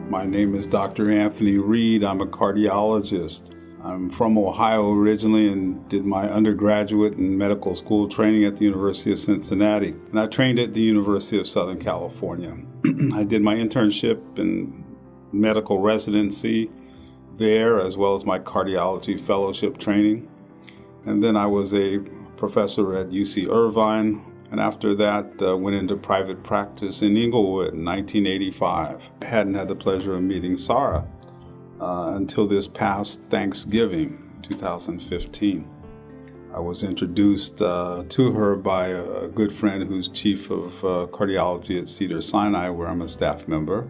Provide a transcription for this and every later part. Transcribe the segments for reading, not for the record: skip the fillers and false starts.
My name is Dr. Anthony Reid. I'm a cardiologist. I'm from Ohio originally and did my undergraduate and medical school training at the University of Cincinnati. And I trained at the University of Southern California. I did my internship and medical residency there, as well as my cardiology fellowship training. And then I was a professor at UC Irvine. And after that, went into private practice in Inglewood in 1985. I hadn't had the pleasure of meeting Sarah until this past Thanksgiving, 2015. I was introduced to her by a good friend who's chief of cardiology at Cedars-Sinai, where I'm a staff member.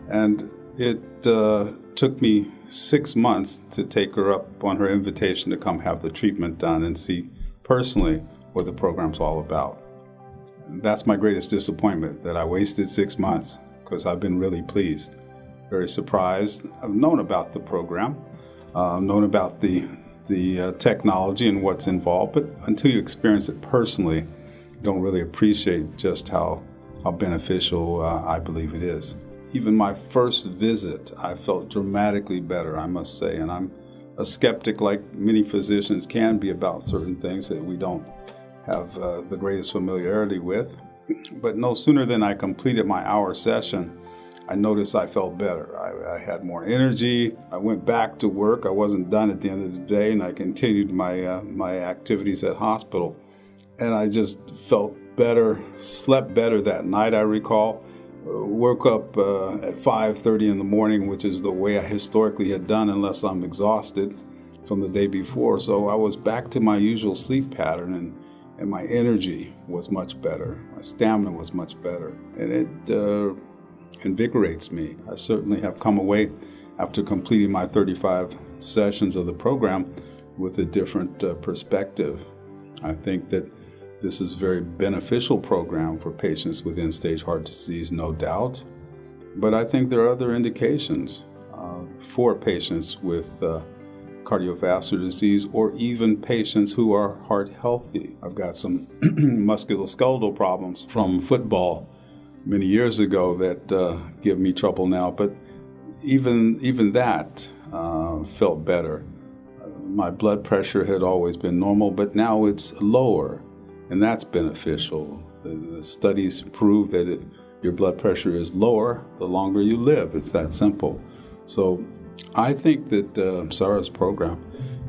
And it took me 6 months to take her up on her invitation to come have the treatment done and see personally what the program's all about. And that's my greatest disappointment, that I wasted 6 months, because I've been really pleased, very surprised. I've known about the program, known about the technology and what's involved, but until you experience it personally, you don't really appreciate just how beneficial I believe it is. Even my first visit, I felt dramatically better, I must say, and I'm a skeptic, like many physicians can be, about certain things that we don't have the greatest familiarity with. But no sooner than I completed my hour session, I noticed I felt better. I had more energy. I went back to work. I wasn't done at the end of the day, and I continued my activities at hospital. And I just felt better, slept better that night, I recall. Woke up at 5:30 in the morning, which is the way I historically had done unless I'm exhausted from the day before. So I was back to my usual sleep pattern, and my energy was much better. My stamina was much better, and it invigorates me. I certainly have come away after completing my 35 sessions of the program with a different perspective. I think that this is a very beneficial program for patients with end-stage heart disease, no doubt. But I think there are other indications for patients with cardiovascular disease, or even patients who are heart healthy. I've got some musculoskeletal problems from football many years ago that give me trouble now, but even that felt better. My blood pressure had always been normal, but now it's lower, and that's beneficial. The studies prove that your blood pressure is lower the longer you live. It's that simple. So I think that Sarah's program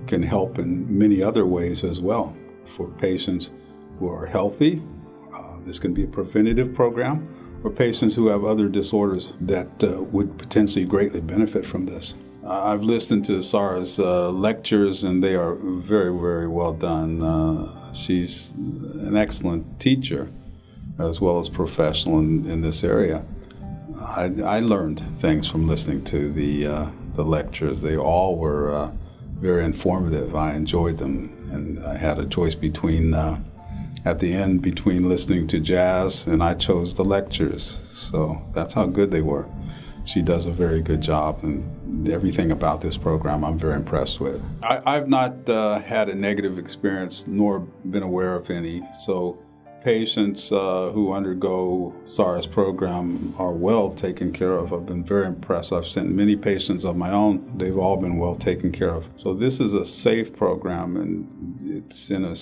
can help in many other ways as well for patients who are healthy. This can be a preventative program, or patients who have other disorders that would potentially greatly benefit from this. I've listened to Sarah's lectures, and they are very, very well done. She's an excellent teacher as well as professional in this area. I learned things from listening to the lectures. They all were very informative. I enjoyed them, and I had a choice at the end between listening to jazz, and I chose the lectures. So that's how good they were. She does a very good job, and everything about this program I'm very impressed with. I've not had a negative experience, nor been aware of any. So patients who undergo Sarah's program are well taken care of. I've been very impressed. I've sent many patients of my own. They've all been well taken care of. So this is a safe program, and it's in a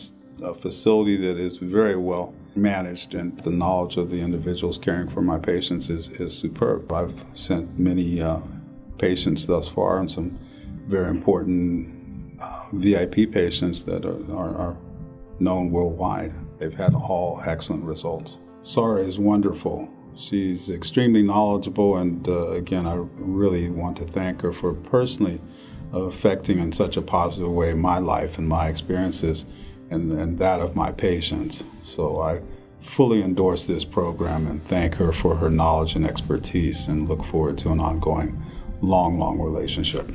facility that is very well managed, and the knowledge of the individuals caring for my patients is superb. I've sent many patients thus far, and some very important VIP patients that are known worldwide. They've had all excellent results. Sarah is wonderful. She's extremely knowledgeable, and again, I really want to thank her for personally affecting in such a positive way my life and my experiences and that of my patients. So I fully endorse this program and thank her for her knowledge and expertise, and look forward to an ongoing, long relationship.